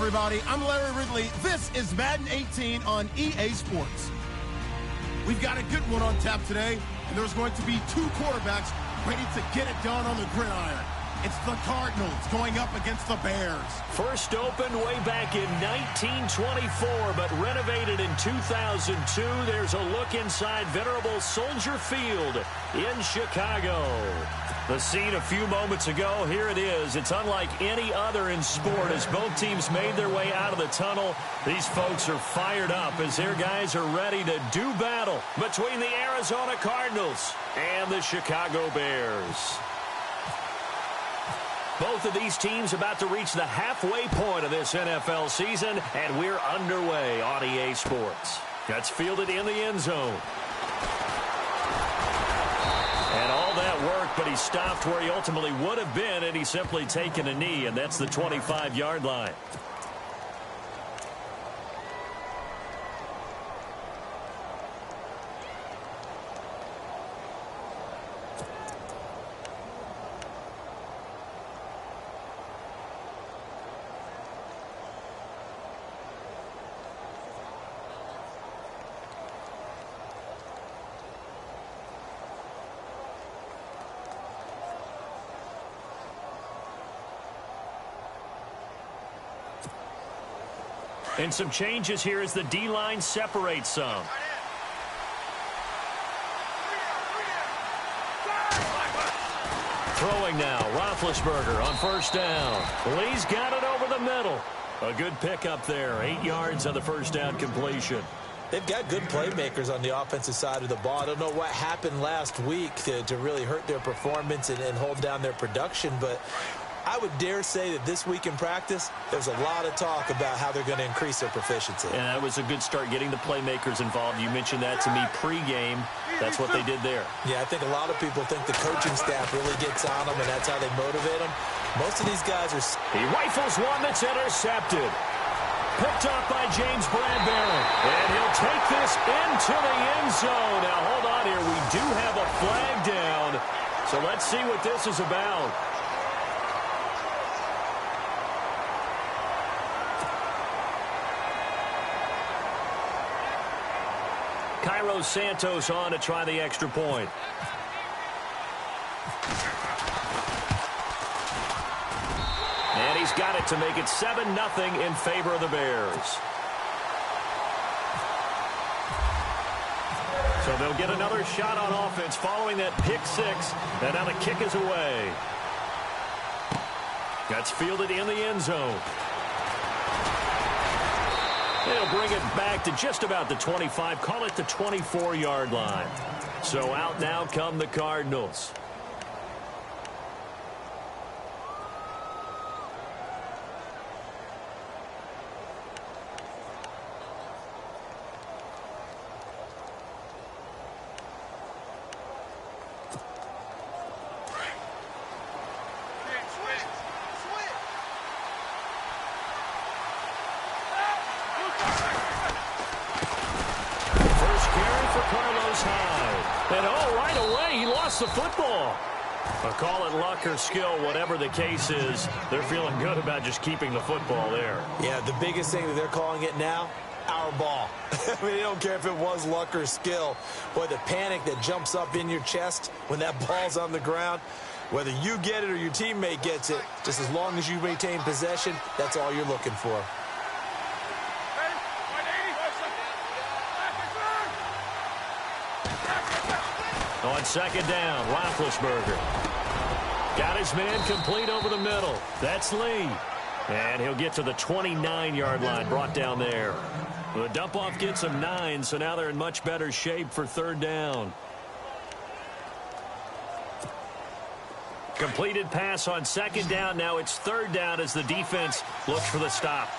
everybody. I'm Larry Ridley. This is Madden 18 on EA Sports. We've got a good one on tap today, and there's going to be two quarterbacks ready to get it done on the gridiron. It's the Cardinals going up against the Bears. First opened way back in 1924, but renovated in 2002. There's a look inside venerable Soldier Field in Chicago. The scene a few moments ago, here it is. It's unlike any other in sport as both teams made their way out of the tunnel. These folks are fired up as their guys are ready to do battle between the Arizona Cardinals and the Chicago Bears. Both of these teams about to reach the halfway point of this NFL season, and we're underway on EA Sports. That's fielded in the end zone. And all that work, but he stopped where he ultimately would have been, and he's simply taken a knee, and that's the 25-yard line. And some changes here as the D-line separates some. Throwing now, Roethlisberger on first down. Lee's got it over the middle. A good pickup there, 8 yards on the first down completion. They've got good playmakers on the offensive side of the ball. I don't know what happened last week to really hurt their performance and hold down their production, but I would dare say that this week in practice, there's a lot of talk about how they're going to increase their proficiency. And that was a good start, getting the playmakers involved. You mentioned that to me pregame. That's what they did there. Yeah, I think a lot of people think the coaching staff really gets on them, and that's how they motivate them. Most of these guys are... He rifles one that's intercepted. Picked up by James Bradbury. And he'll take this into the end zone. Now, hold on here. We do have a flag down. So let's see what this is about. Cairo Santos on to try the extra point. And he's got it to make it 7-0 in favor of the Bears. So they'll get another shot on offense following that pick six. And now the kick is away. That's fielded in the end zone. They'll bring it back to just about the 25, call it the 24-yard line. So out now come the Cardinals. The football. I'll call it luck or skill, whatever the case is. They're feeling good about just keeping the football there. Yeah, the biggest thing that they're calling it now, our ball. I mean, they don't care if it was luck or skill. Boy, the panic that jumps up in your chest when that ball's on the ground, whether you get it or your teammate gets it, just as long as you maintain possession, that's all you're looking for. On second down, Roethlisberger. Got his man complete over the middle. That's Lee. And he'll get to the 29-yard line, brought down there. The dump-off gets him 9, so now they're in much better shape for third down. Completed pass on second down. Now it's third down as the defense looks for the stop.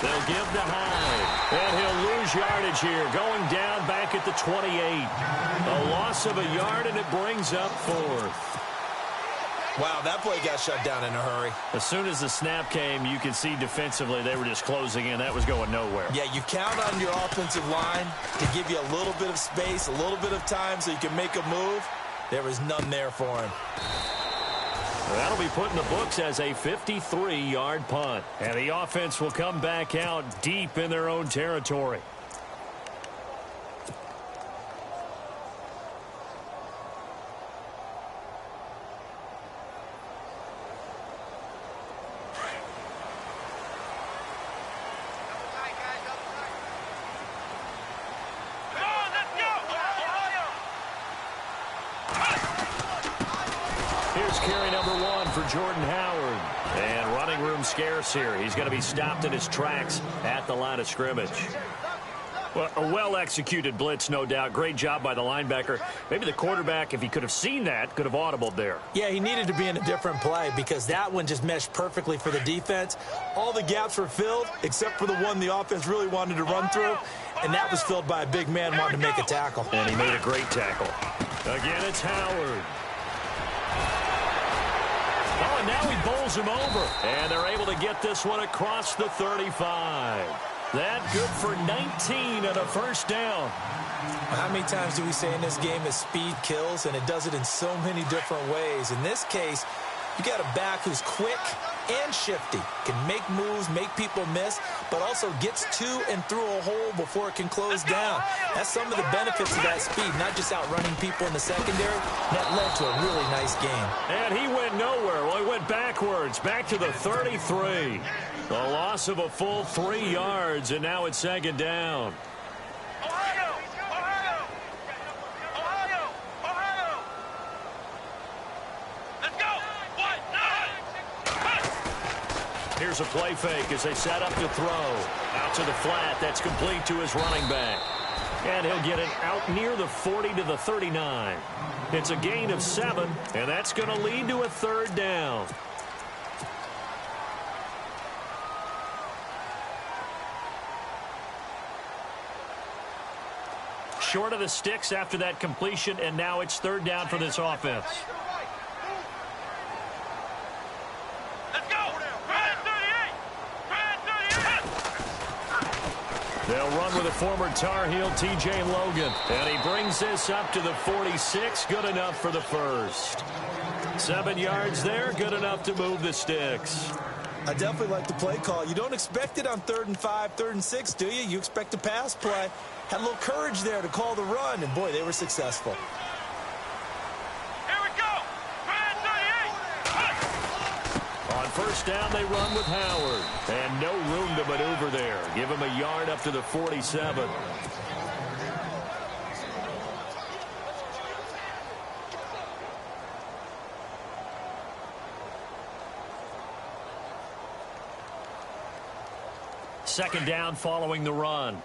They'll give to Hyde, and he'll lose yardage here, going down back at the 28. A loss of a yard, and it brings up fourth. Wow, that play got shut down in a hurry. As soon as the snap came, you could see defensively they were just closing in. That was going nowhere. Yeah, you count on your offensive line to give you a little bit of space, a little bit of time so you can make a move. There was none there for him. That'll be put in the books as a 53-yard punt. And the offense will come back out deep in their own territory. Carry number 1 for Jordan Howard. And running room scarce here. He's going to be stopped in his tracks at the line of scrimmage. Well, a well-executed blitz, no doubt. Great job by the linebacker. Maybe the quarterback, if he could have seen that, could have audibled there. Yeah, he needed to be in a different play because that one just meshed perfectly for the defense. All the gaps were filled except for the one the offense really wanted to run through, and that was filled by a big man wanting to make a tackle. And he made a great tackle. Again, it's Howard. Oh, and now he bowls him over. And they're able to get this one across the 35. That good for 19 and a first down. How many times do we say in this game that speed kills, and it does it in so many different ways? In this case, you got a back who's quick and shifty, can make moves, make people miss, but also gets to and through a hole before it can close down. That's some of the benefits of that speed, not just outrunning people in the secondary. That led to a really nice game. And he went nowhere. Well, he went backwards, back to the 33. The loss of a full 3 yards, and now it's second down. Here's a play fake as they set up to throw. Out to the flat. That's complete to his running back. And he'll get it out near the 40 to the 39. It's a gain of 7, and that's going to lead to a third down. Short of the sticks after that completion, and now it's third down for this offense. They'll run with a former Tar Heel, T.J. Logan. And he brings this up to the 46. Good enough for the first. 7 yards there. Good enough to move the sticks. I definitely like the play call. You don't expect it on 3rd and 5, 3rd and 6, do you? You expect a pass play. Had a little courage there to call the run, and, boy, they were successful. First down, they run with Howard. And no room to maneuver there. Give him a yard up to the 47. Second down following the run.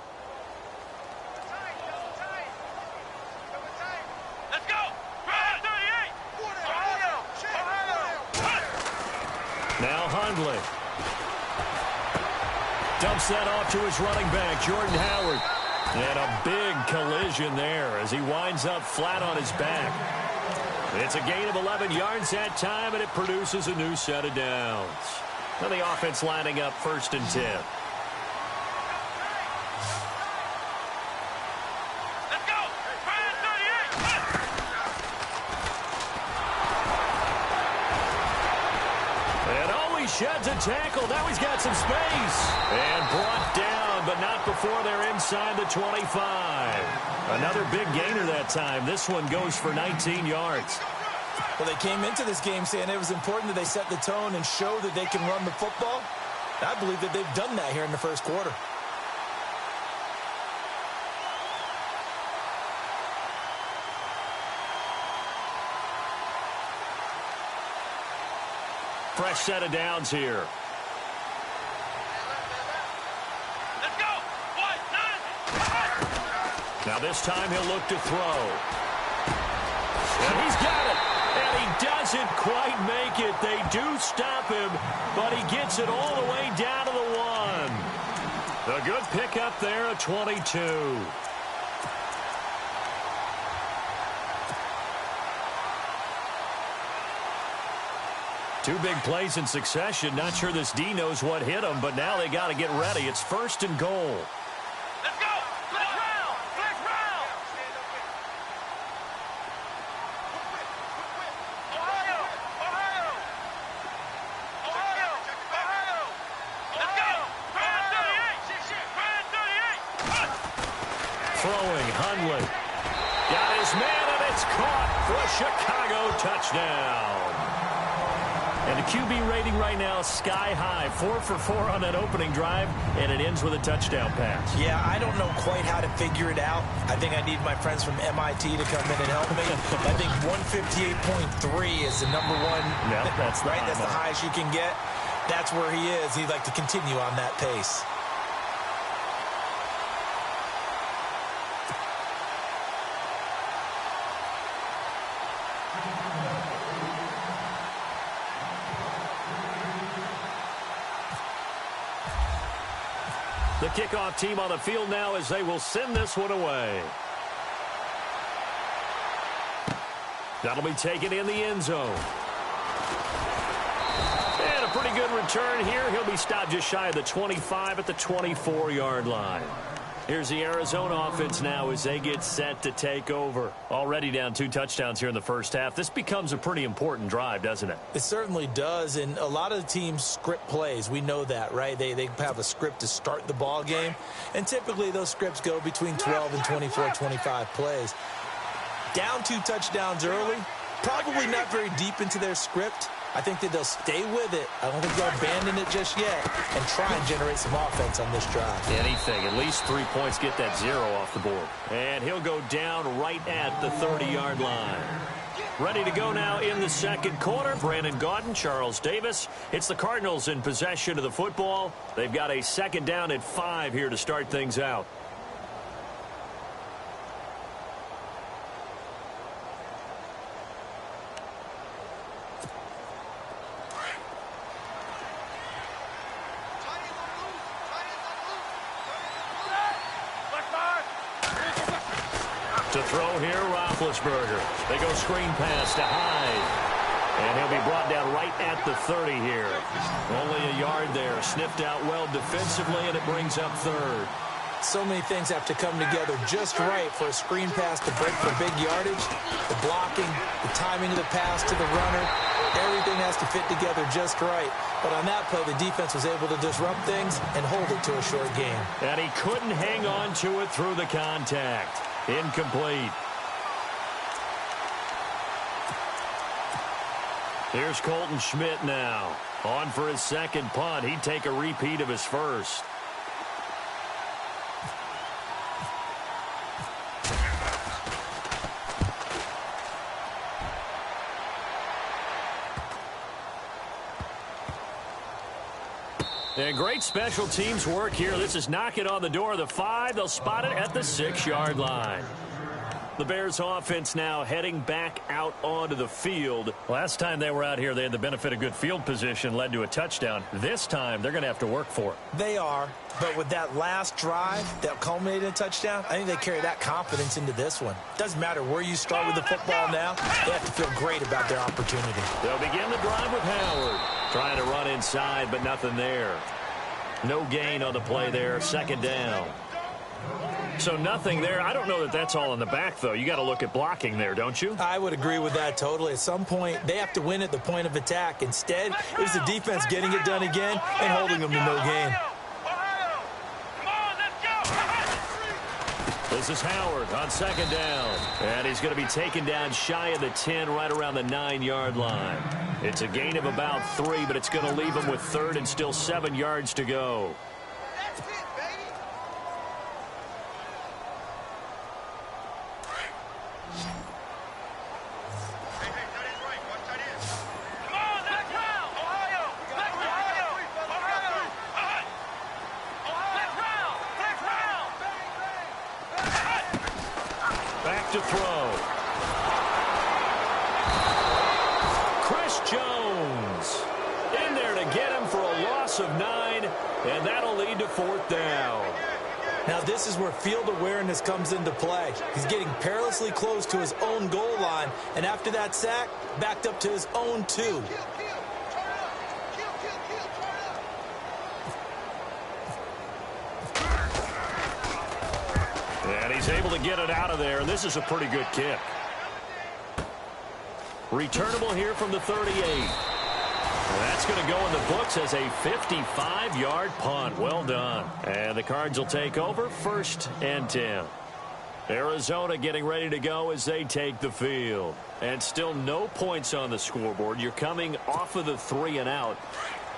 Now Hundley. Dumps that off to his running back, Jordan Howard. And a big collision there as he winds up flat on his back. It's a gain of 11 yards that time, and it produces a new set of downs. Now the offense lining up 1st and 10. Sheds a tackle. Now he's got some space. And brought down, but not before they're inside the 25. Another big gainer that time. This one goes for 19 yards. Well, they came into this game saying it was important that they set the tone and show that they can run the football. I believe that they've done that here in the first quarter. Fresh set of downs here. Let's go. Now this time he'll look to throw. And he's got it. And he doesn't quite make it. They do stop him, but he gets it all the way down to the 1. A good pickup there, a 22. Two big plays in succession. Not sure this D knows what hit him, but now they got to get ready. It's 1st and goal. Let's go. Flex round. Flex round. Ohio. Ohio. Ohio. Ohio. Let's go. Brand 38. Brand 38. Throwing, Hundley. Got his man, and it's caught for a Chicago touchdown. And the QB rating right now, sky high. 4 for 4 on that opening drive, and it ends with a touchdown pass. Yeah, I don't know quite how to figure it out. I think I need my friends from MIT to come in and help me. I think 158.3 is the number one. No, that's right. That's the highest you can get. That's where he is. He'd like to continue on that pace. The kickoff team on the field now as they will send this one away. That'll be taken in the end zone. And a pretty good return here. He'll be stopped just shy of the 25 at the 24-yard line. Here's the Arizona offense now as they get set to take over. Already down 2 touchdowns here in the first half. This becomes a pretty important drive, doesn't it? It certainly does, and a lot of the teams script plays. We know that, right? They have a script to start the ball game, and typically those scripts go between 12 and 24, 25 plays. Down 2 touchdowns early, probably not very deep into their script. I think that they'll stay with it. I don't think they'll abandon it just yet and try and generate some offense on this drive. Anything. At least 3 points, get that 0 off the board. And he'll go down right at the 30-yard line. Ready to go now in the second quarter. Brandon Gaudin, Charles Davis. It's the Cardinals in possession of the football. They've got a 2nd down at 5 here to start things out. To throw here, Roethlisberger. They go screen pass to Hyde. And he'll be brought down right at the 30 here. Only a yard there. Sniffed out well defensively, and it brings up 3rd. So many things have to come together just right for a screen pass to break for big yardage. The blocking, the timing of the pass to the runner, everything has to fit together just right. But on that play, the defense was able to disrupt things and hold it to a short game. And he couldn't hang on to it through the contact. Incomplete. Here's Colton Schmidt now. On for his 2nd punt. He'd take a repeat of his first. And great special teams work here. This is knocking on the door of the 5. They'll spot it at the 6-yard line. The Bears offense now heading back out onto the field. Last time they were out here, they had the benefit of good field position, led to a touchdown. This time, they're going to have to work for it. They are, but with that last drive that culminated in a touchdown, I think they carry that confidence into this one. Doesn't matter where you start with the football now, they have to feel great about their opportunity. They'll begin the drive with Howard. Trying to run inside, but nothing there. No gain on the play there, 2nd down. So nothing there. I don't know that that's all in the back, though. You got to look at blocking there, don't you? I would agree with that totally. At some point, they have to win at the point of attack. Instead, it was the defense getting it done again and holding them to no gain. This is Howard on 2nd down. And he's going to be taken down shy of the 10, right around the 9-yard line. It's a gain of about 3, but it's going to leave him with 3rd and still 7 yards to go. To throw. Chris Jones in there to get him for a loss of 9, and that'll lead to 4th down. Now this is where field awareness comes into play. He's getting perilously close to his own goal line, and after that sack, backed up to his own 2. And he's able to get it out of there, and this is a pretty good kick. Returnable here from the 38. And that's going to go in the books as a 55-yard punt. Well done. And the Cards will take over 1st and 10. Arizona getting ready to go as they take the field. And still no points on the scoreboard. You're coming off of the 3 and out.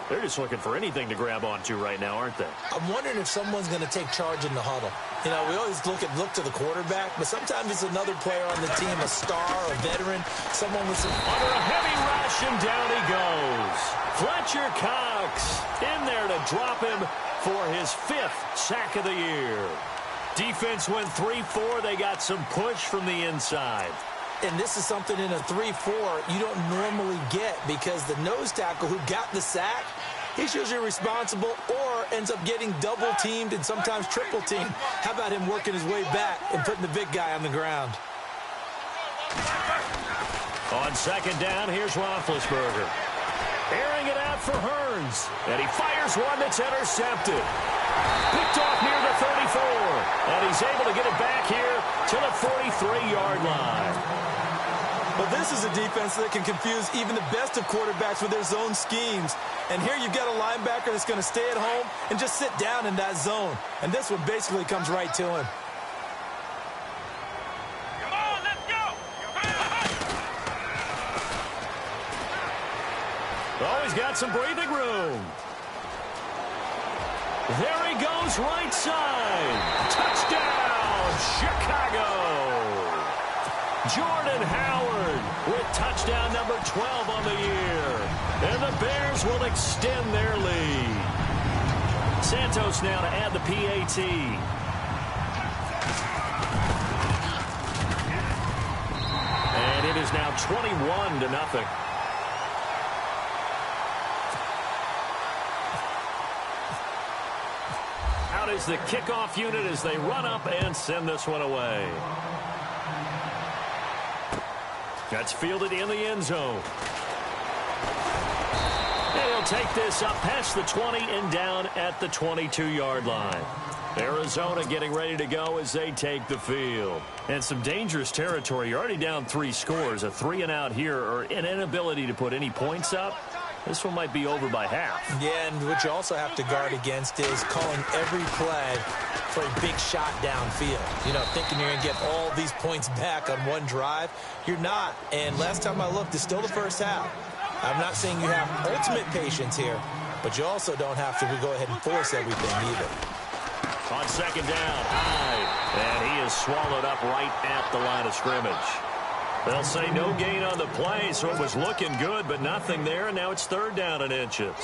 They're just looking for anything to grab onto right now, aren't they? I'm wondering if someone's going to take charge in the huddle. You know, we always look to the quarterback, but sometimes it's another player on the team, a star, a veteran, someone with some... Under a heavy rush, and down he goes. Fletcher Cox in there to drop him for his 5th sack of the year. Defense went 3-4. They got some push from the inside. And this is something in a 3-4 you don't normally get, because the nose tackle who got the sack, he's usually responsible or ends up getting double-teamed and sometimes triple-teamed. How about him working his way back and putting the big guy on the ground? On 2nd down, here's Roethlisberger. Airing it out for Hearns. And he fires one that's intercepted. Picked off near the 34. And he's able to get it back here to the 43-yard line. Well, this is a defense that can confuse even the best of quarterbacks with their zone schemes. And here you've got a linebacker that's going to stay at home and just sit down in that zone. And this one basically comes right to him. Come on, let's go. Oh, he's got some breathing room. There he goes, right side. Touchdown, Chicago. Jordan Howard with touchdown number 12 on the year. And the Bears will extend their lead. Santos now to add the PAT. And it is now 21-0. Out is the kickoff unit as they run up and send this one away. That's fielded in the end zone. And he'll take this up past the 20 and down at the 22-yard line. Arizona getting ready to go as they take the field. And some dangerous territory. You're already down 3 scores. A 3 and out here, or an inability to put any points up. This one might be over by half. Yeah, and what you also have to guard against is calling every play for a big shot downfield. You know, thinking you're going to get all these points back on one drive. You're not. And last time I looked, it's still the first half. I'm not saying you have ultimate patience here, but you also don't have to go ahead and force everything either. On 2nd down, Hyde. And he is swallowed up right at the line of scrimmage. They'll say no gain on the play, so it was looking good, but nothing there, and now it's 3rd down and inches.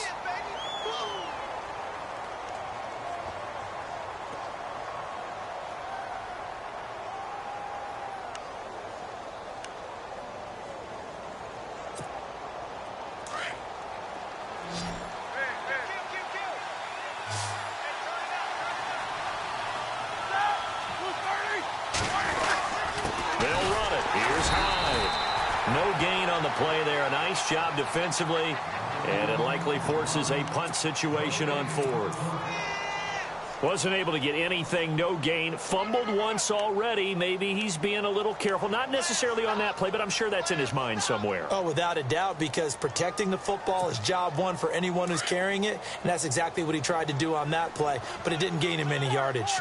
Play there, a nice job defensively, and it likely forces a punt situation on 4th. Wasn't able to get anything, no gain. Fumbled once already. Maybe he's being a little careful. Not necessarily on that play, but I'm sure that's in his mind somewhere. Oh, without a doubt, because protecting the football is job one for anyone who's carrying it, and that's exactly what he tried to do on that play, but it didn't gain him any yardage.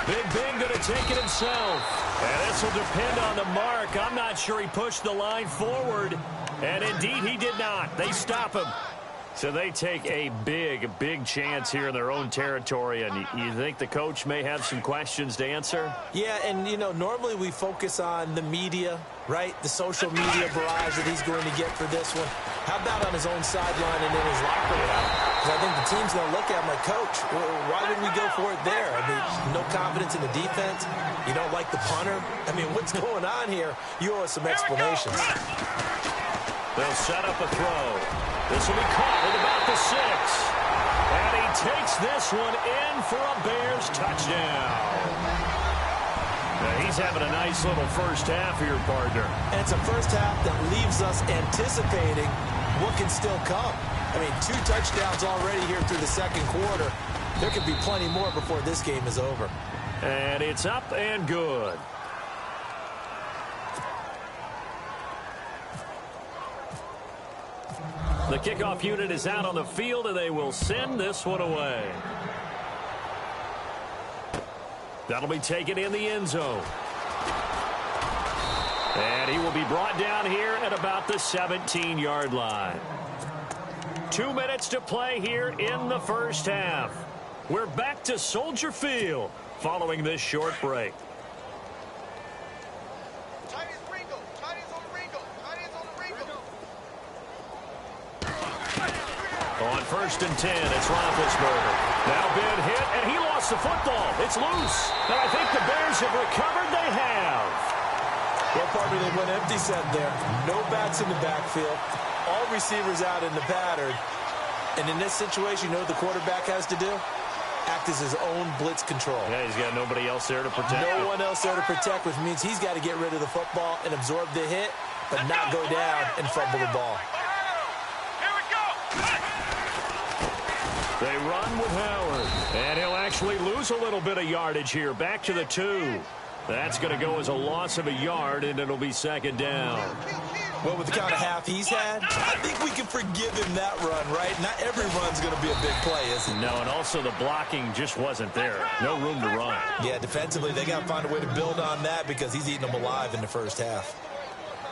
Big Ben going to take it himself. And this will depend on the mark. I'm not sure he pushed the line forward. And indeed, he did not. They stop him. So they take a big, big chance here in their own territory. And you think the coach may have some questions to answer? Yeah, and, you know, normally we focus on the media, right? The social media barrage that he's going to get for this one. How about on his own sideline and in his locker room? Because I think the team's going to look at him like, Coach, why would we go for it there? I mean, no confidence in the defense. You don't like the punter. I mean, what's going on here? You owe us some explanations. They'll set up a throw. This will be caught at about the 6. And he takes this one in for a Bears touchdown. Now he's having a nice little first half here, partner. And it's a first half that leaves us anticipating what can still come. I mean, 2 touchdowns already here through the second quarter. There could be plenty more before this game is over. And it's up and good. The kickoff unit is out on the field, and they will send this one away. That'll be taken in the end zone. And he will be brought down here at about the 17-yard line. 2 minutes to play here in the first half. We're back to Soldier Field following this short break. On 1st and 10, it's Roethlisberger. Now been hit, and he lost the football. It's loose. And I think the Bears have recovered. They have. Well, partner, they went empty set there. No backs in the backfield. All receivers out in the pattern. And in this situation, you know what the quarterback has to do? Act as his own blitz control. Yeah, he's got nobody else there to protect. No one else there to protect, which means he's got to get rid of the football and absorb the hit, but not go down and fumble the ball. They run with Howard, and he'll actually lose a little bit of yardage here. Back to the 2. That's going to go as a loss of a yard, and it'll be 2nd down. Well, with the kind of half he's had, I think we can forgive him that run, right? Not every run's going to be a big play, is it? No, and also the blocking just wasn't there. No room to run. Yeah, defensively, they got to find a way to build on that because he's eating them alive in the first half.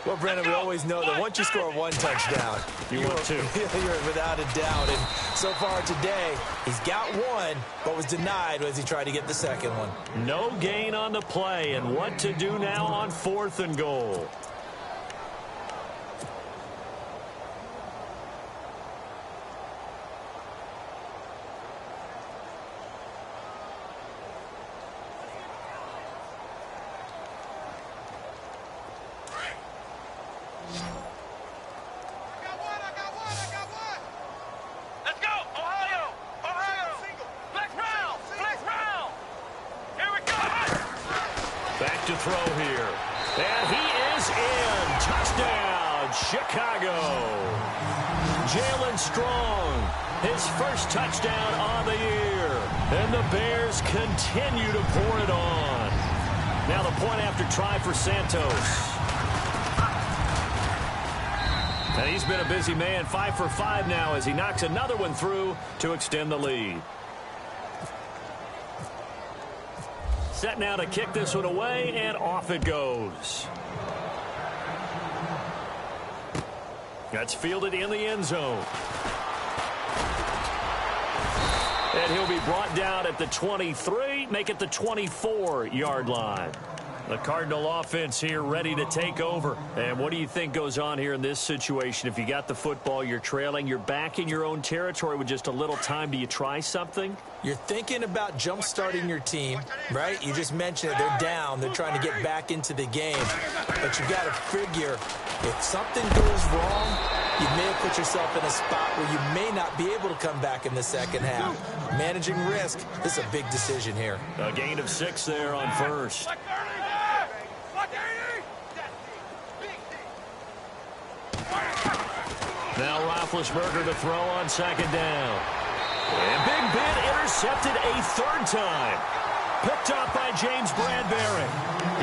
Well, Brandon, we always know that once you score 1 touchdown, you're without a doubt. And so far today, he's got 1, but was denied as he tried to get the second one. No gain on the play, and what to do now on 4th and goal. To throw here. And he is in. Touchdown, Chicago. Jalen Strong, his first touchdown on the year. And the Bears continue to pour it on. Now the point after try for Santos. And he's been a busy man. 5 for 5 now as he knocks another one through to extend the lead. Set now to kick this one away, and off it goes. That's fielded in the end zone. And he'll be brought down at the 23, make it the 24-yard line. The Cardinal offense here ready to take over. And what do you think goes on here in this situation? If you got the football, you're trailing, you're back in your own territory with just a little time. Do you try something? You're thinking about jump-starting your team, right? You just mentioned it. They're down. They're trying to get back into the game. But you've got to figure if something goes wrong, you may have put yourself in a spot where you may not be able to come back in the second half. Managing risk, this is a big decision here. A gain of 6 there on 1st. Now Roethlisberger to throw on 2nd down. And Big Ben intercepted a 3rd time. Picked off by James Bradbury.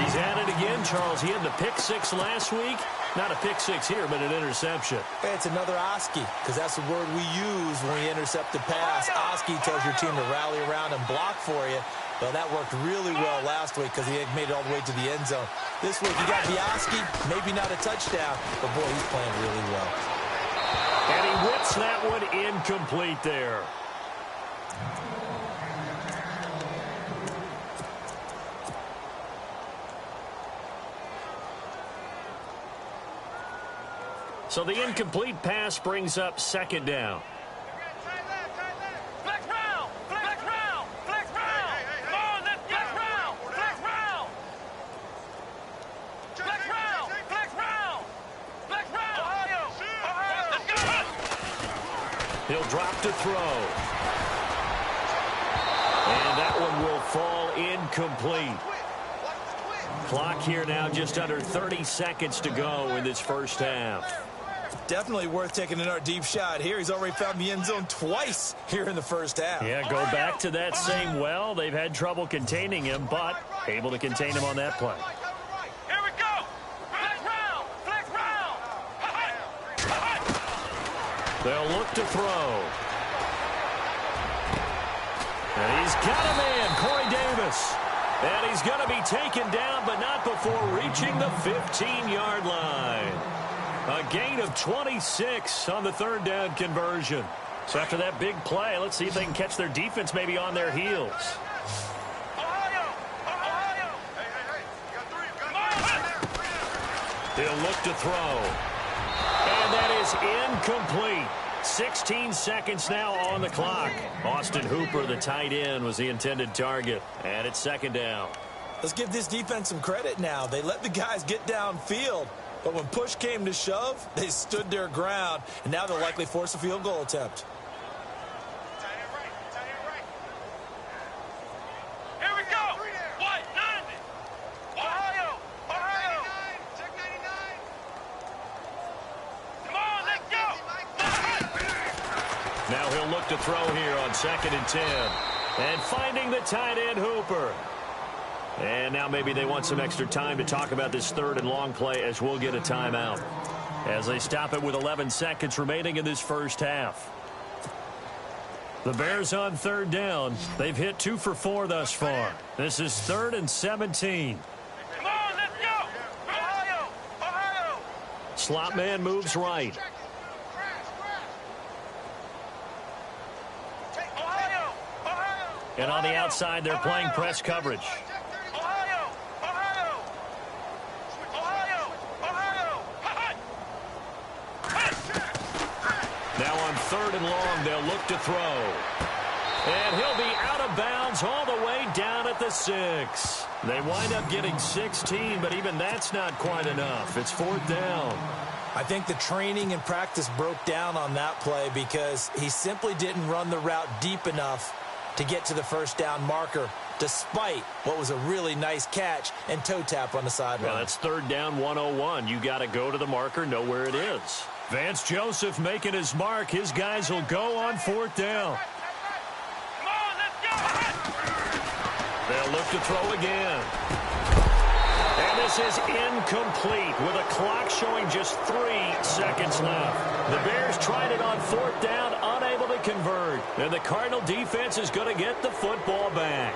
He's at it again, Charles. He had the pick 6 last week. Not a pick 6 here, but an interception. It's another Oski, because that's the word we use when we intercept the pass. Oski tells your team to rally around and block for you. Well, that worked really well last week because he had made it all the way to the end zone. This week, you got Oski, maybe not a touchdown, but boy, he's playing really well. And he whips that one incomplete there. So the incomplete pass brings up 2nd down. He'll drop to throw. And that one will fall incomplete. Clock here now just under 30 seconds to go in this first half. Definitely worth taking another deep shot here. He's already found the end zone twice here in the first half. Yeah, go back to that same well. They've had trouble containing him, but able to contain him on that play. Here we go. Flex round. Flex round. They'll look to throw. And he's got a man, Corey Davis. And he's going to be taken down, but not before reaching the 15-yard line. A gain of 26 on the third down conversion. So after that big play, let's see if they can catch their defense maybe on their heels. He'll look to throw. And that is incomplete. 16 seconds now on the clock. Austin Hooper, the tight end, was the intended target. And it's second down. Let's give this defense some credit now. They let the guys get downfield. But when push came to shove, they stood their ground, and now they'll likely force a field goal attempt. Here we go. What? 90. Ohio. Ohio. Check 99. Come on, let's go. Now he'll look to throw here on 2nd and 10. And finding the tight end, Hooper. And now maybe they want some extra time to talk about this third and long play as we'll get a timeout. As they stop it with 11 seconds remaining in this first half. The Bears on third down. They've hit 2 for 4 thus far. This is 3rd and 17. Come on, let's go. Ohio. Ohio. Slot man moves right. Ohio. Ohio. And on the outside, they're playing press coverage. Ohio. Ohio. Ohio. Ohio. Now on 3rd and long, they'll look to throw. And he'll be out of bounds all the way down at the 6. They wind up getting 16, but even that's not quite enough. It's 4th down. I think the training and practice broke down on that play because he simply didn't run the route deep enough to get to the first down marker, despite what was a really nice catch and toe tap on the sideline. Well, that's 3rd down 101. You got to go to the marker, know where it is. Vance Joseph making his mark. His guys will go on 4th down. Come on, let's go. They'll look to throw again. And this is incomplete with a clock showing just 3 seconds left. The Bears tried it on 4th down, unable to convert. And the Cardinal defense is going to get the football back.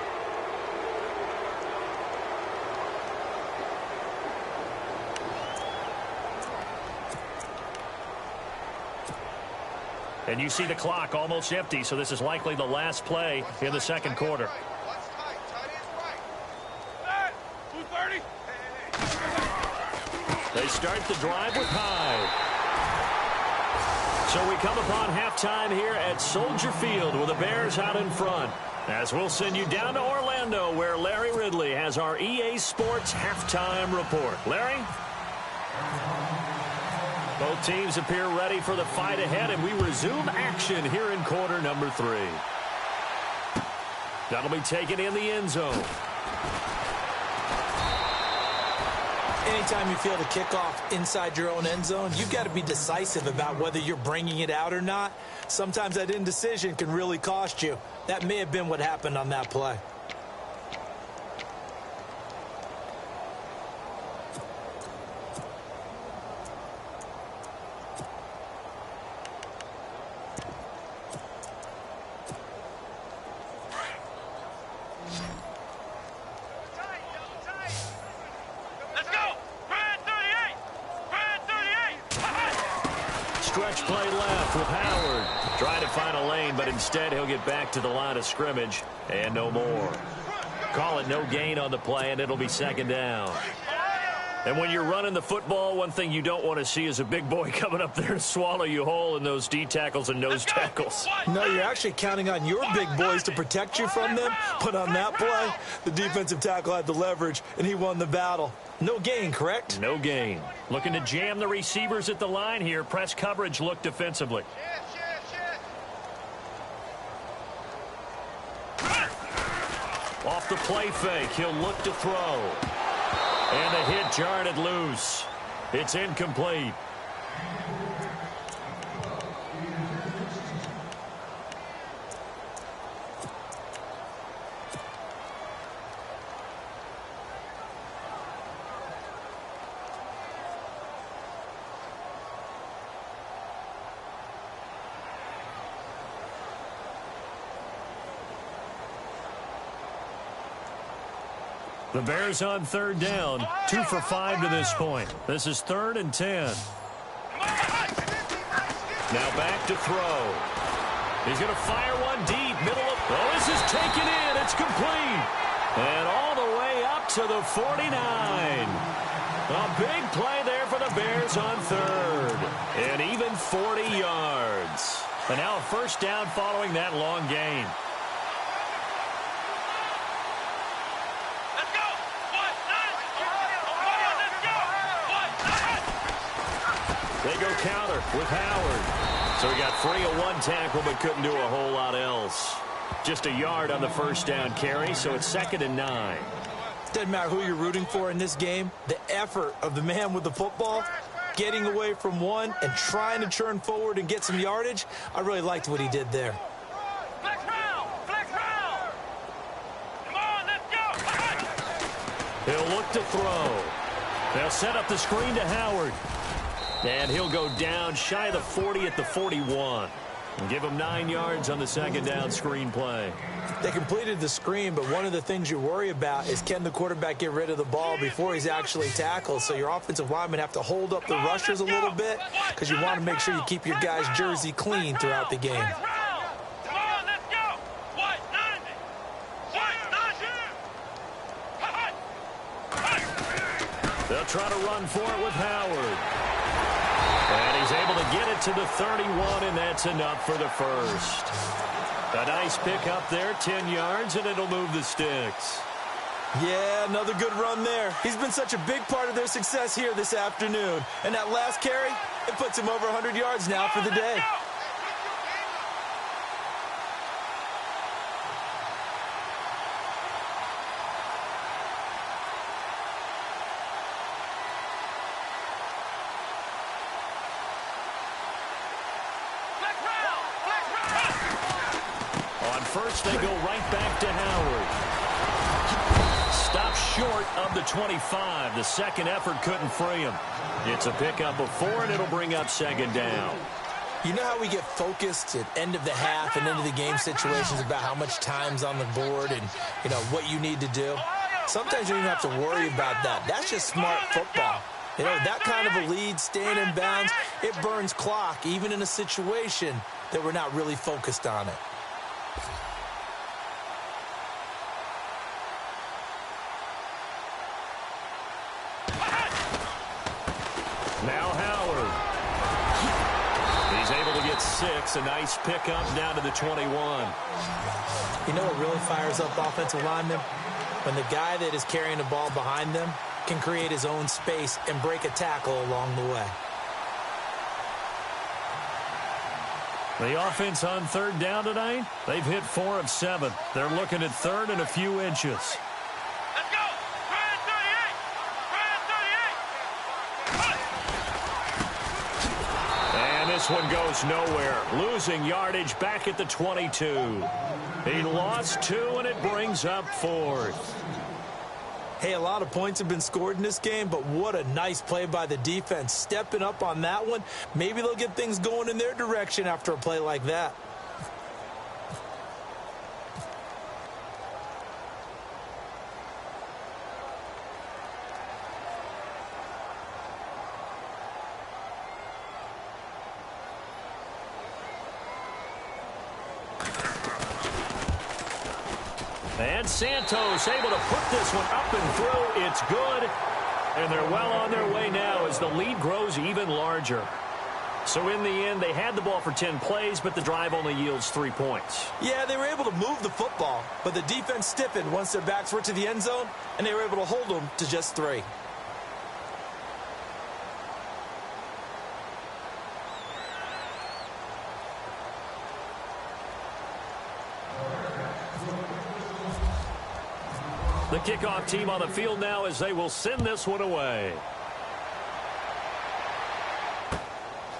And you see the clock almost empty, so this is likely the last play in the second quarter. They start the drive with Hyde. So we come upon halftime here at Soldier Field with the Bears out in front. As we'll send you down to Orlando where Larry Ridley has our EA Sports halftime report. Larry? Both teams appear ready for the fight ahead, and we resume action here in quarter number 3. That'll be taken in the end zone. Anytime you feel the kickoff inside your own end zone, you've got to be decisive about whether you're bringing it out or not. Sometimes that indecision can really cost you. That may have been what happened on that play. Stretch play left with Howard. Trying to find a lane, but instead he'll get back to the line of scrimmage and no more. Call it no gain on the play, and it'll be second down. And when you're running the football, one thing you don't want to see is a big boy coming up there and swallow you whole in those D tackles and nose tackles. No, you're actually counting on your big boys to protect you from them. But on that play, the defensive tackle had the leverage, and he won the battle. No gain, correct? No gain. Looking to jam the receivers at the line here. Press coverage look defensively. Off the play fake, he'll look to throw. And the hit jarred it loose. It's incomplete. The Bears on third down, 2 for 5 to this point. This is 3rd and 10. Now back to throw. He's going to fire one deep, middle of... Oh, this is taken in. It's complete. And all the way up to the 49. A big play there for the Bears on third. And even 40 yards. And now a first down following that long gain. They go counter with Howard. So he got free of one tackle but couldn't do a whole lot else. Just a yard on the first down carry, so it's 2nd and 9. Doesn't matter who you're rooting for in this game. The effort of the man with the football, getting away from one and trying to turn forward and get some yardage, I really liked what he did there. Flex round! Flex round! Come on, let's go! He'll look to throw. They'll set up the screen to Howard. And he'll go down shy of the 40 at the 41. And give him 9 yards on the second down screen play. They completed the screen, but one of the things you worry about is can the quarterback get rid of the ball before he's actually tackled. So your offensive linemen have to hold up the rushers a little bit because you want to make sure you keep your guys' jersey clean throughout the game. Come on, let's go! White 90! White 90! They'll try to run for it with Howard. And he's able to get it to the 31, and that's enough for the first. A nice pick up there, 10 yards, and it'll move the sticks. Yeah, another good run there. He's been such a big part of their success here this afternoon. And that last carry, it puts him over 100 yards now for the day. First, they go right back to Howard. Stopped short of the 25. The second effort couldn't free him. It's a pickup of 4, and it'll bring up 2nd down. You know how we get focused at end of the half and end of the game situations about how much time's on the board and, you know, what you need to do? Sometimes you don't even have to worry about that. That's just smart football. You know, that kind of a lead, staying in bounds, it burns clock, even in a situation that we're not really focused on it. Now Howard. He's able to get 6. A nice pickup down to the 21. You know what really fires up offensive linemen? When the guy that is carrying the ball behind them can create his own space and break a tackle along the way. The offense on third down tonight, they've hit 4 of 7. They're looking at 3rd and a few inches. Let's go! Brand 38! Brand 38! And this one goes nowhere. Losing yardage back at the 22. He lost 2, and it brings up 4th. Hey, a lot of points have been scored in this game, but what a nice play by the defense. Stepping up on that one. Maybe they'll get things going in their direction after a play like that. And Santos able to put this one up and through. It's good. And they're well on their way now as the lead grows even larger. So in the end, they had the ball for 10 plays, but the drive only yields 3 points. Yeah, they were able to move the football, but the defense stiffened once their backs were to the end zone, and they were able to hold them to just 3. The kickoff team on the field now as they will send this one away.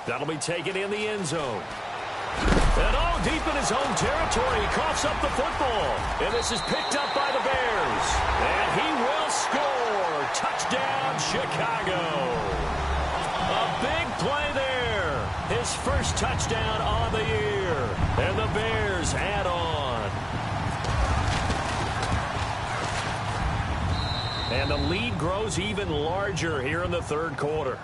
That'll be taken in the end zone. And all deep in his own territory, he coughs up the football. And this is picked up by the Bears. And he will score. Touchdown, Chicago. A big play there. His first touchdown on the year. And the Bears add on. And the lead grows even larger here in the third quarter.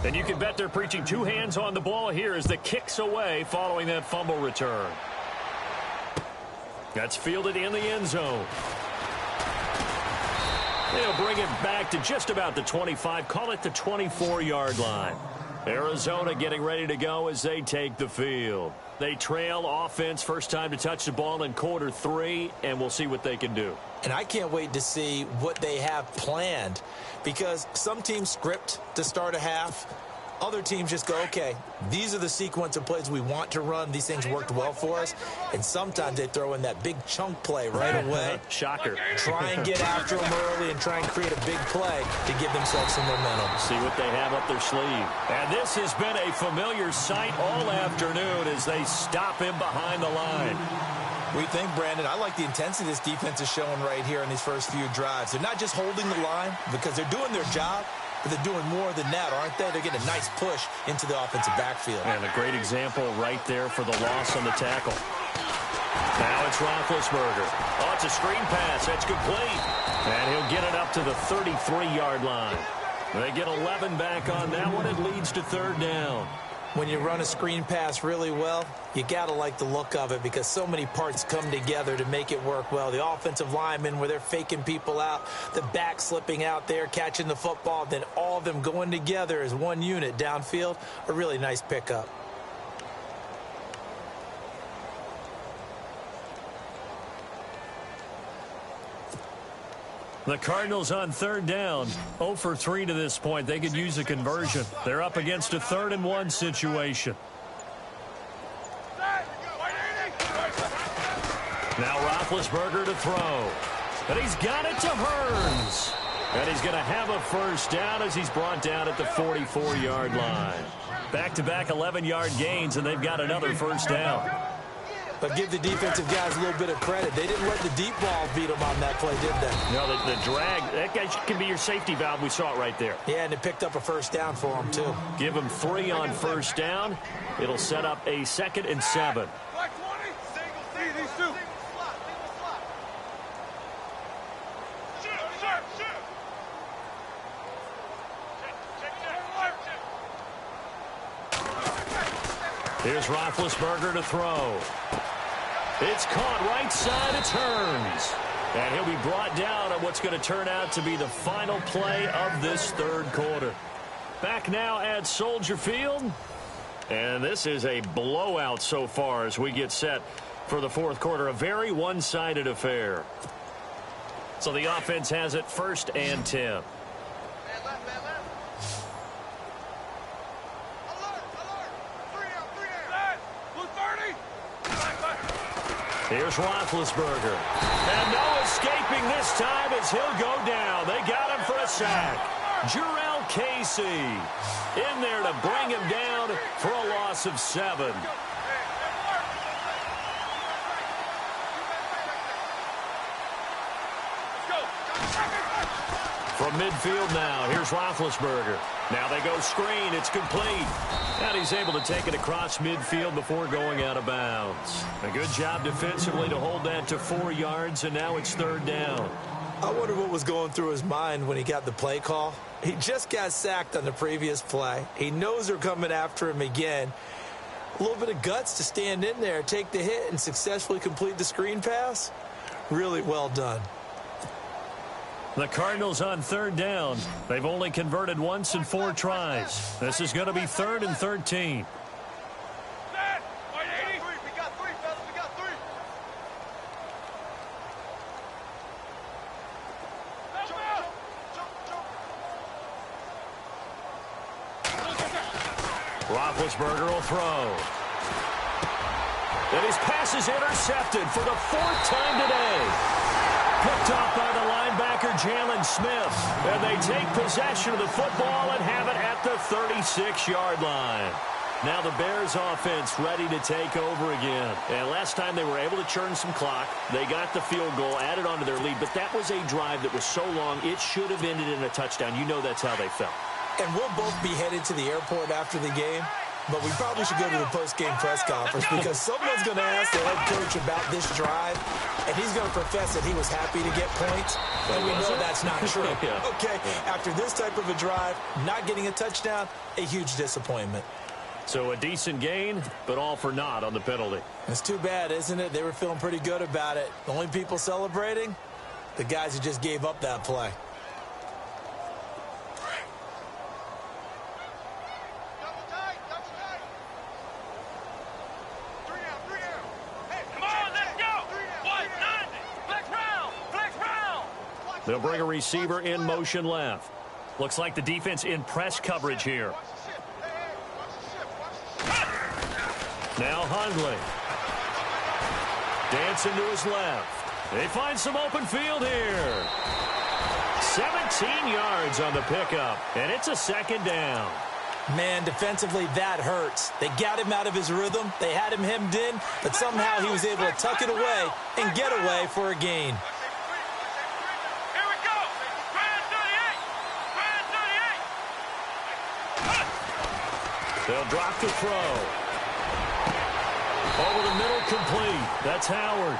And you can bet they're preaching two hands on the ball here as the kick's away following that fumble return. That's fielded in the end zone. They'll bring it back to just about the 25, call it the 24-yard line. Arizona getting ready to go as they take the field. They trail offense, first time to touch the ball in quarter 3, and we'll see what they can do. And I can't wait to see what they have planned, because some teams script to start a half. Other teams just go, okay, these are the sequence of plays we want to run. These things worked well for us. And sometimes they throw in that big chunk play right away. Shocker. Try and get after them early and try and create a big play to give themselves some momentum. See what they have up their sleeve. And this has been a familiar sight all afternoon as they stop him behind the line. We think, Brandon, I like the intensity this defense is showing right here in these first few drives. They're not just holding the line because they're doing their job, but they're doing more than that, aren't they? They're getting a nice push into the offensive backfield. And a great example right there for the loss on the tackle. Now it's Roethlisberger. Oh, it's a screen pass. That's complete. And he'll get it up to the 33-yard line. They get 11 back on that one. It leads to third down. When you run a screen pass really well, you got to like the look of it because so many parts come together to make it work well. The offensive linemen, where they're faking people out, the back slipping out there, catching the football, then all of them going together as one unit downfield, a really nice pickup. The Cardinals on third down, 0 for 3 to this point. They could use a conversion. They're up against a 3rd-and-1 situation. Now Roethlisberger to throw. But he's got it to Hearns. And he's going to have a first down as he's brought down at the 44-yard line. Back-to-back 11-yard gains, and they've got another first down. But give the defensive guys a little bit of credit. They didn't let the deep ball beat them on that play, did they? No, the drag, that guy can be your safety valve. We saw it right there. Yeah, and it picked up a first down for them, too. Give him 3 on first down. It'll set up a 2nd and 7. Here's Roethlisberger to throw. It's caught right side. It's Hearns. And he'll be brought down at what's going to turn out to be the final play of this third quarter. Back now at Soldier Field. And this is a blowout so far as we get set for the fourth quarter. A very one-sided affair. So the offense has it 1st and 10. Here's Roethlisberger. And no escaping this time as he'll go down. They got him for a sack. Jurrell Casey in there to bring him down for a loss of 7. From midfield now, here's Roethlisberger. Now they go screen. It's complete. And he's able to take it across midfield before going out of bounds. A good job defensively to hold that to 4 yards, and now it's third down. I wonder what was going through his mind when he got the play call. He just got sacked on the previous play. He knows they're coming after him again. A little bit of guts to stand in there, take the hit, and successfully complete the screen pass. Really well done. The Cardinals on third down. They've only converted once in 4 tries. This is going to be 3rd and 13. Roethlisberger will throw. And his pass is intercepted for the 4th time today. picked off by the linebacker, Jalen Smith. And they take possession of the football and have it at the 36-yard line. Now the Bears offense ready to take over again. And last time they were able to churn some clock. They got the field goal, added on to their lead. But that was a drive that was so long, it should have ended in a touchdown. You know that's how they felt. And we'll both be headed to the airport after the game. But we probably should go to the post-game press conference because someone's going to ask the head coach about this drive, and he's going to profess that he was happy to get points, and we know that's not true. Okay, after this type of a drive, not getting a touchdown, a huge disappointment. So a decent gain, but all for naught on the penalty. It's too bad, isn't it? They were feeling pretty good about it. The only people celebrating, the guys who just gave up that play. They'll bring a receiver in motion left. Looks like the defense in press coverage here. Now Hundley. Dancing to his left. They find some open field here. 17 yards on the pickup, and it's a second down. Man, defensively, that hurts. They got him out of his rhythm. They had him hemmed in, but somehow he was able to tuck it away and get away for a gain. They'll drop the throw. Over the middle, complete. That's Howard.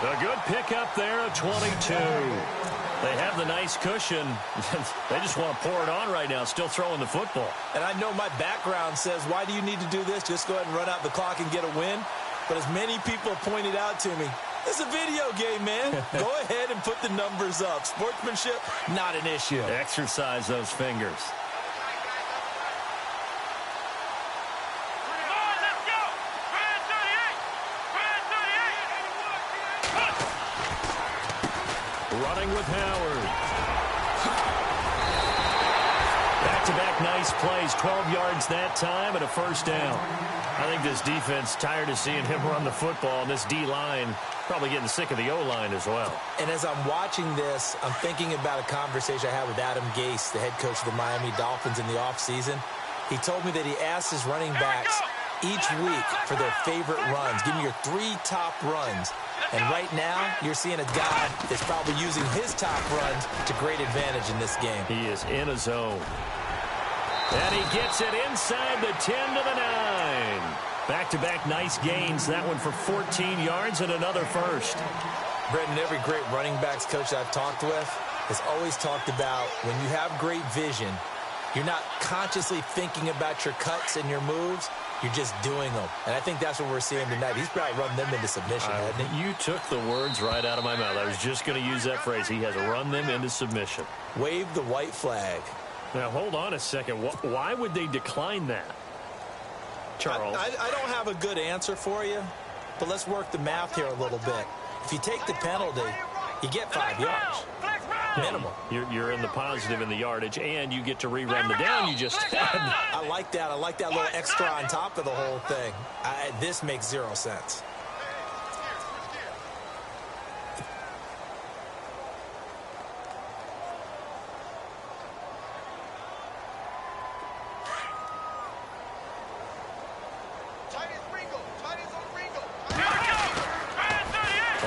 A good pickup there of 22. They have the nice cushion. They just want to pour it on right now, still throwing the football. And I know my background says, why do you need to do this? Just go ahead and run out the clock and get a win. But as many people have pointed out to me, it's a video game, man. Go ahead and put the numbers up. Sportsmanship, not an issue. Exercise those fingers. Running with Howard. Back-to-back nice plays. 12 yards that time and a first down. I think this defense tired of seeing him run the football, and this D-line probably getting sick of the O-line as well. And as I'm watching this, I'm thinking about a conversation I had with Adam Gase, the head coach of the Miami Dolphins in the offseason. He told me that he asked his running backs each week for their favorite runs. Give me your 3 top runs. And right now, you're seeing a guy that's probably using his top runs to great advantage in this game. He is in a zone. And he gets it inside the 10 to the 9. Back-to-back nice gains. That one for 14 yards and another first. Brendan, every great running backs coach I've talked with has always talked about when you have great vision, you're not consciously thinking about your cuts and your moves. You're just doing them. And I think that's what we're seeing tonight. He's probably run them into submission, hasn't he? You took the words right out of my mouth. I was just going to use that phrase. He has run them into submission. Wave the white flag. Now, hold on a second. Why would they decline that? Charles? I don't have a good answer for you, but let's work the math here a little bit. If you take the penalty, you get 5 yards. Minimum. You're in the positive in the yardage, and you get to rerun the down you just had. I like that. I like that little extra on top of the whole thing. This makes 0 sense.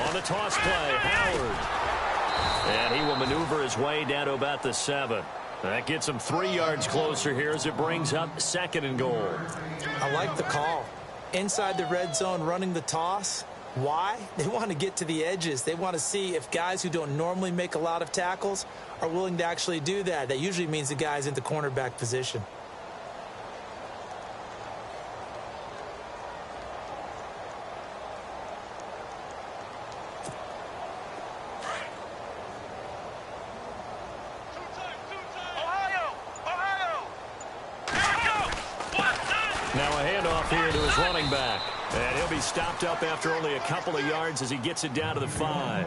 On the toss play, Howard. And he will maneuver his way down to about the 7. That gets him 3 yards closer here as it brings up 2nd and goal. I like the call. Inside the red zone running the toss. Why? They want to get to the edges. They want to see if guys who don't normally make a lot of tackles are willing to actually do that. That usually means the guy's in the cornerback position. Running back. And he'll be stopped up after only a couple of yards as he gets it down to the 5.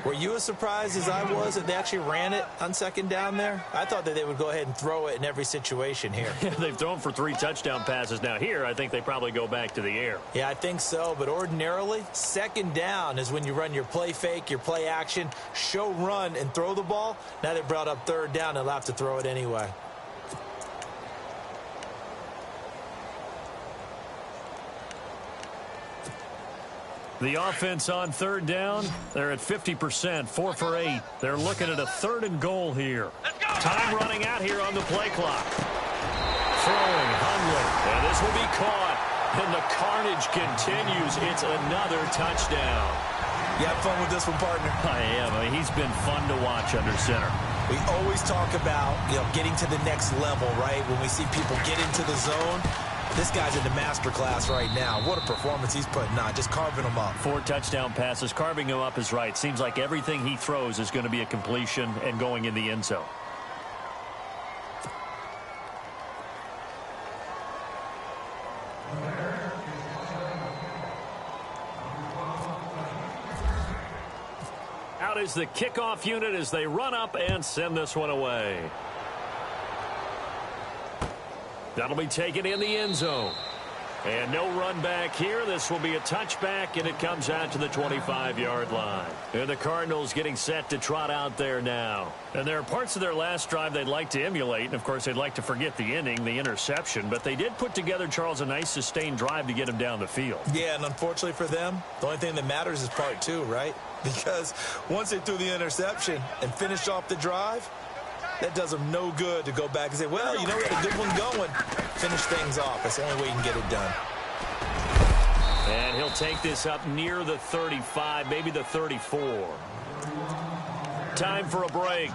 Were you as surprised as I was that they actually ran it on second down there? I thought that they would go ahead and throw it in every situation here. They've thrown for 3 touchdown passes. Now here, I think they probably go back to the air. Yeah, I think so. But ordinarily, second down is when you run your play fake, your play action, show run, and throw the ball. Now they brought up third down. They'll have to throw it anyway. The offense on third down, they're at 50%, 4 for 8. They're looking at a 3rd and goal here. Time running out here on the play clock. Throwing, Hundley, and this will be caught. And the carnage continues. It's another touchdown. You have fun with this one, partner? I am. He's been fun to watch under center. We always talk about, getting to the next level, right? When we see people get into the zone. This guy's in the master class right now. What a performance he's putting on, just carving them up. 4 touchdown passes. Carving him up is right. Seems like everything he throws is going to be a completion and going in the end zone. Out is the kickoff unit as they run up and send this one away. That'll be taken in the end zone. And no run back here. This will be a touchback, and it comes out to the 25-yard line. And the Cardinals getting set to trot out there now. And there are parts of their last drive they'd like to emulate. And, of course, they'd like to forget the inning, the interception. But they did put together, Charles, a nice sustained drive to get him down the field. Yeah, and unfortunately for them, the only thing that matters is part 2, right? Because once they threw the interception and finished off the drive, that does them no good to go back and say, well, we had a good one going. Finish things off. That's the only way you can get it done. And he'll take this up near the 35, maybe the 34. Time for a break.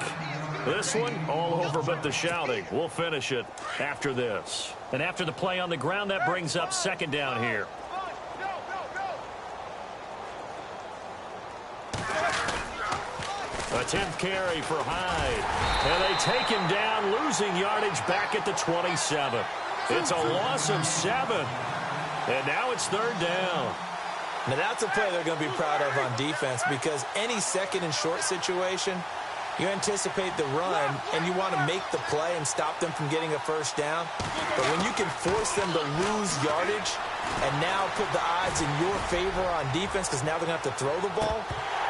This one, all over but the shouting. We'll finish it after this. And after the play on the ground, that brings up second down here. A 10th carry for Hyde. And they take him down, losing yardage back at the 27. It's a loss of 7. And now it's third down. Now that's a play they're going to be proud of on defense, because any second and short situation, you anticipate the run and you want to make the play and stop them from getting a first down. But when you can force them to lose yardage and now put the odds in your favor on defense because now they're going to have to throw the ball,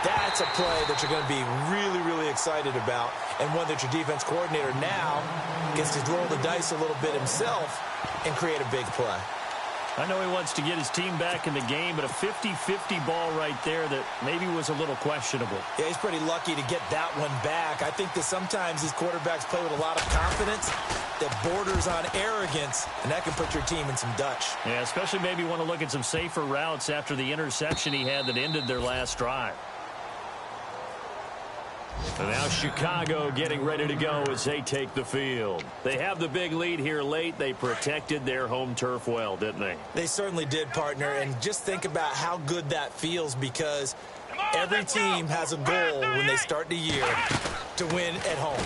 that's a play that you're going to be really, really excited about, and one that your defense coordinator now gets to roll the dice a little bit himself and create a big play. I know he wants to get his team back in the game, but a 50-50 ball right there that maybe was a little questionable. Yeah, he's pretty lucky to get that one back. I think that sometimes these quarterbacks play with a lot of confidence that borders on arrogance, and that can put your team in some Dutch. Yeah, especially maybe want to look at some safer routes after the interception he had that ended their last drive. And now Chicago getting ready to go as they take the field. They have the big lead here late. They protected their home turf well, didn't they? They certainly did, partner. And just think about how good that feels, because every team has a goal when they start the year to win at home.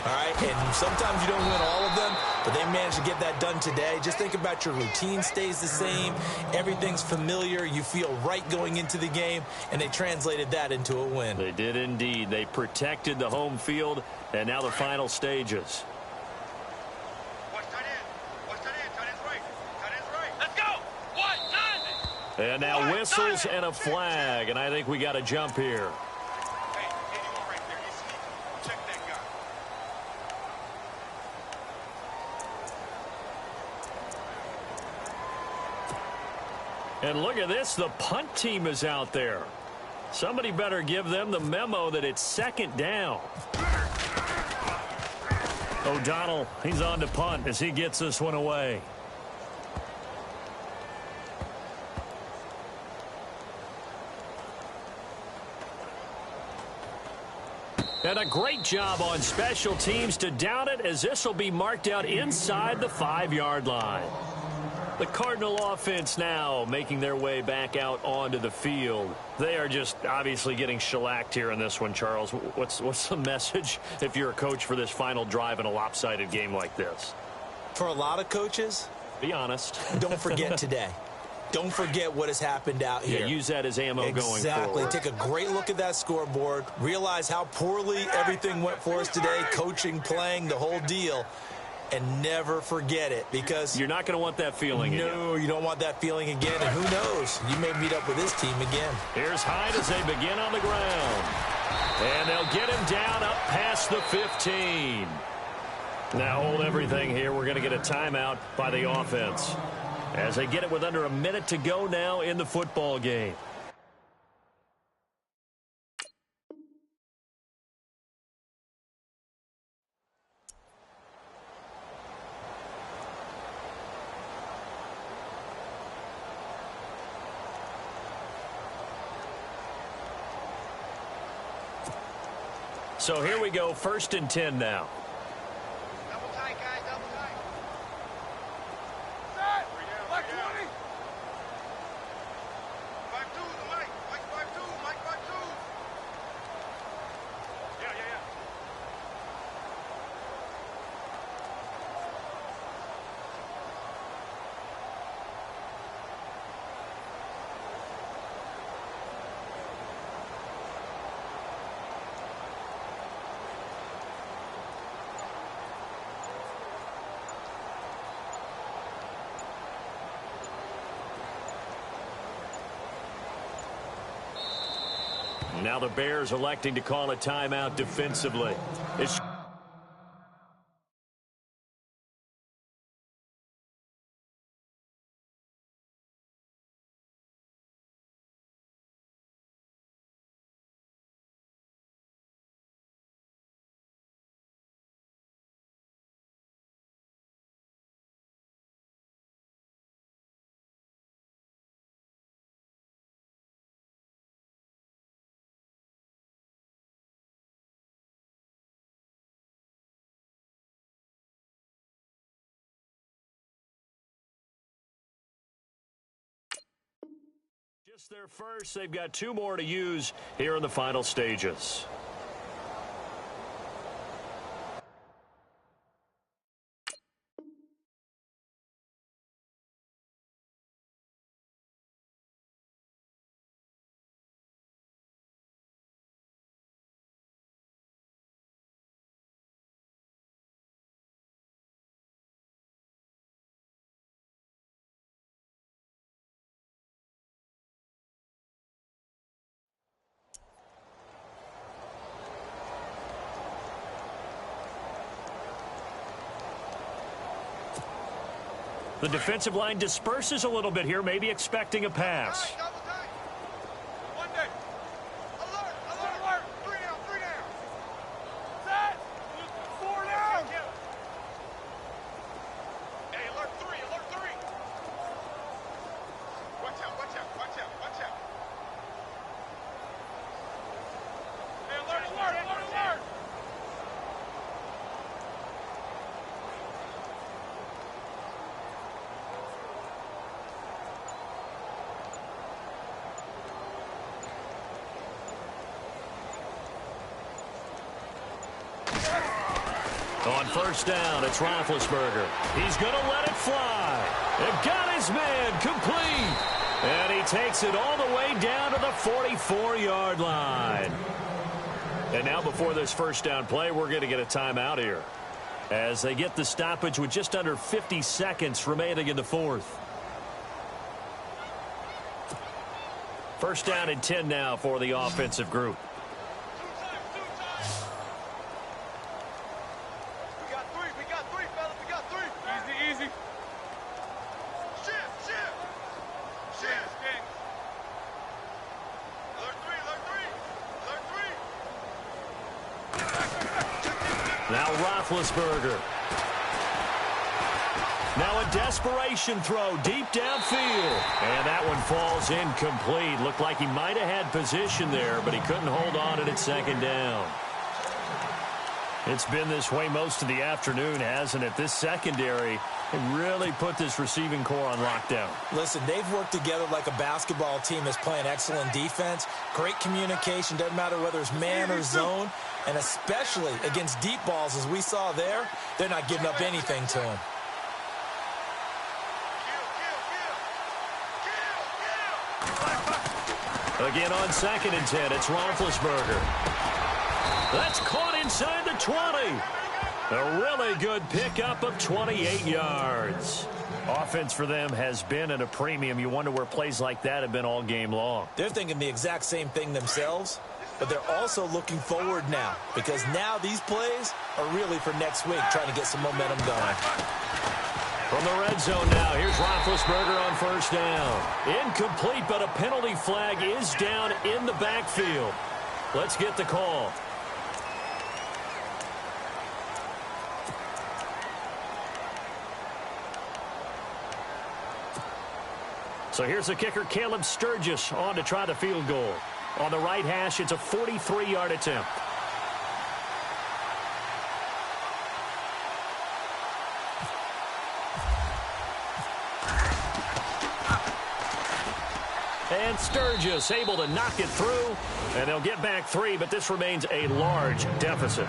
All right? And sometimes you don't win all of them, but they managed to get that done today. Just think about your routine stays the same. Everything's familiar. You feel right going into the game, and they translated that into a win. They did indeed. They protected the home field, and now the final stages. Let's go. 1-9. And now whistles and a flag, and I think we got to jump here. Hey, anyone right there, he's sneaky. Check that guy. And look at this, the punt team is out there. Somebody better give them the memo that it's second down. O'Donnell, he's on to punt as he gets this one away. And a great job on special teams to down it, as this will be marked out inside the 5-yard line. The Cardinal offense now making their way back out onto the field. They are just obviously getting shellacked here in this one, Charles. What's the message if you're a coach for this final drive in a lopsided game like this? For a lot of coaches, be honest. don't forget today. Don't forget what has happened out here. Yeah, use that as ammo going forward. Exactly. Take a great look at that scoreboard. Realize how poorly everything went for us today. Coaching, playing, the whole deal. And never forget it, because you're not going to want that feeling again. No, you don't want that feeling again. And who knows? You may meet up with this team again. Here's Hyde as they begin on the ground. And they'll get him down up past the 15. Now hold everything here. We're going to get a timeout by the offense as they get it with under a minute to go now in the football game. So here we go, 1st and 10 now. Double tight, guys, double tight. Set. Left 20. 5-2, Mike. Mike 5-2. Mike 5-2. Yeah. Now the Bears electing to call a timeout defensively. It's just their first. They've got 2 more to use here in the final stages. The defensive line disperses a little bit here, maybe expecting a pass. Double tight. One day. Alert, alert, alert. 3 down, 3 down. Set. 4 down. Hey, alert 3, alert 3. Watch out, watch out, watch out, watch out. Hey, alert, alert, alert, alert. On 1st down, it's Roethlisberger. He's going to let it fly. And got his man complete. And he takes it all the way down to the 44-yard line. And now before this 1st down play, we're going to get a timeout here as they get the stoppage with just under 50 seconds remaining in the 4th. 1st down and 10 now for the offensive group. Now Roethlisberger. Now a desperation throw deep downfield. And that one falls incomplete. Looked like he might have had position there, but he couldn't hold on at 2nd down. It's been this way most of the afternoon, hasn't it? This secondary really put this receiving core on lockdown. Listen, they've worked together like a basketball team that's playing excellent defense. Great communication. Doesn't matter whether it's man or zone. And especially against deep balls, as we saw there, they're not giving up anything to him. Again on 2nd and 10, it's Roethlisberger. That's caught inside the 20. A really good pickup of 28 yards. Offense for them has been at a premium. You wonder where plays like that have been all game long. They're thinking the exact same thing themselves, but they're also looking forward now because now these plays are really for next week, trying to get some momentum going. From the red zone now, here's Roethlisberger on 1st down. Incomplete, but a penalty flag is down in the backfield. Let's get the call. So here's the kicker, Caleb Sturgis, on to try the field goal. On the right hash, it's a 43-yard attempt. And Sturgis able to knock it through, and they'll get back 3, but this remains a large deficit.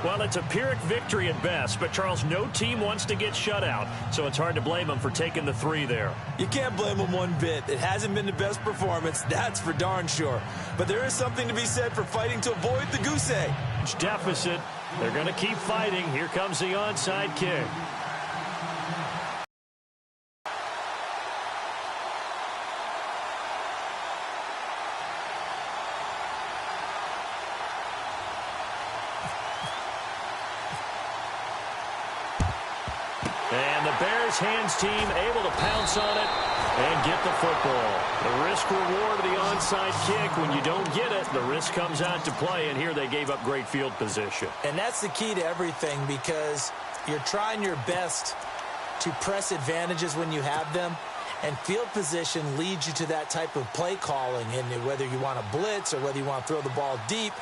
Well, it's a Pyrrhic victory at best, but, Charles, no team wants to get shut out, so it's hard to blame them for taking the 3 there. You can't blame them one bit. It hasn't been the best performance, that's for darn sure. But there is something to be said for fighting to avoid the goose egg. Deficit. They're going to keep fighting. Here comes the onside kick. And the Bears hands team able to pounce on it and get the football. The risk-reward of the onside kick, when you don't get it, the risk comes out to play, and here they gave up great field position. And that's the key to everything because you're trying your best to press advantages when you have them, and field position leads you to that type of play calling, and whether you want to blitz or whether you want to throw the ball deep,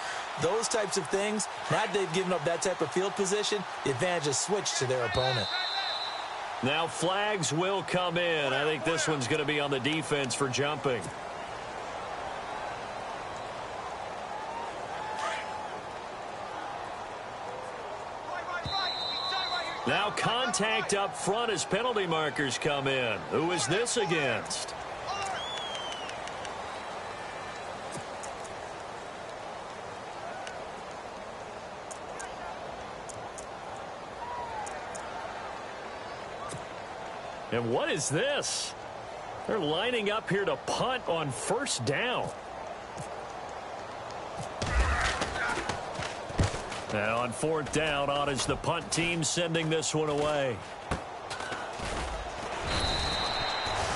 those types of things, now that they've given up that type of field position, the advantage is switched to their opponent. Now flags will come in. I think this one's going to be on the defense for jumping. Now contact up front as penalty markers come in. Who is this against? And what is this? They're lining up here to punt on 1st down. And on 4th down, on is the punt team sending this one away.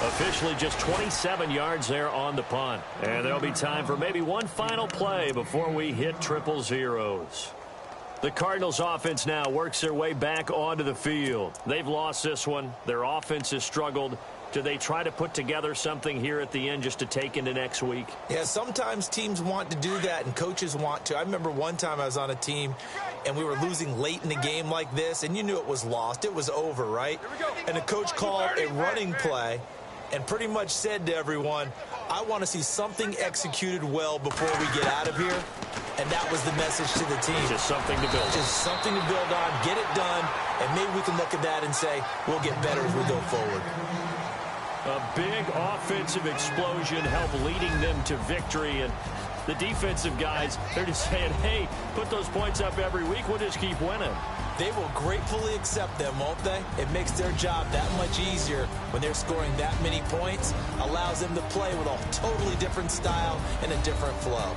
Officially just 27 yards there on the punt. And there'll be time for maybe one final play before we hit triple zeros. The Cardinals offense now works their way back onto the field. They've lost this one. Their offense has struggled. Do they try to put together something here at the end just to take into next week? Yeah, sometimes teams want to do that and coaches want to. I remember one time I was on a team and we were losing late in the game like this, and you knew it was lost. It was over, right? And the coach called a running play and pretty much said to everyone, I want to see something executed well before we get out of here. And that was the message to the team. Just something to build on. Just something to build on, get it done, and maybe we can look at that and say, we'll get better as we go forward. A big offensive explosion helped leading them to victory. And the defensive guys, they're just saying, hey, put those points up every week. We'll just keep winning. They will gratefully accept them, won't they? It makes their job that much easier when they're scoring that many points. Allows them to play with a totally different style and a different flow.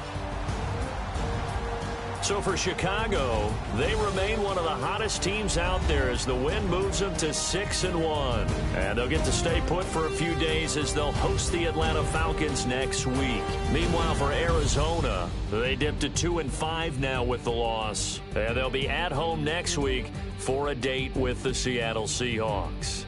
So for Chicago, they remain one of the hottest teams out there as the win moves them to 6-1. And they'll get to stay put for a few days as they'll host the Atlanta Falcons next week. Meanwhile, for Arizona, they dipped to 2-5 now with the loss. And they'll be at home next week for a date with the Seattle Seahawks.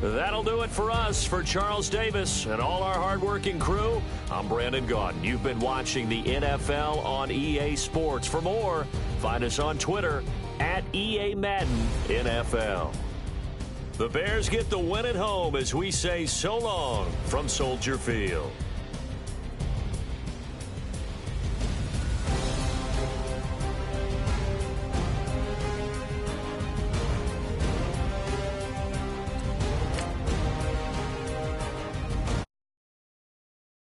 That'll do it for us. For Charles Davis and all our hardworking crew, I'm Brandon Gaudin. You've been watching the NFL on EA Sports. For more, find us on Twitter at EA Madden NFL. The Bears get the win at home as we say so long from Soldier Field.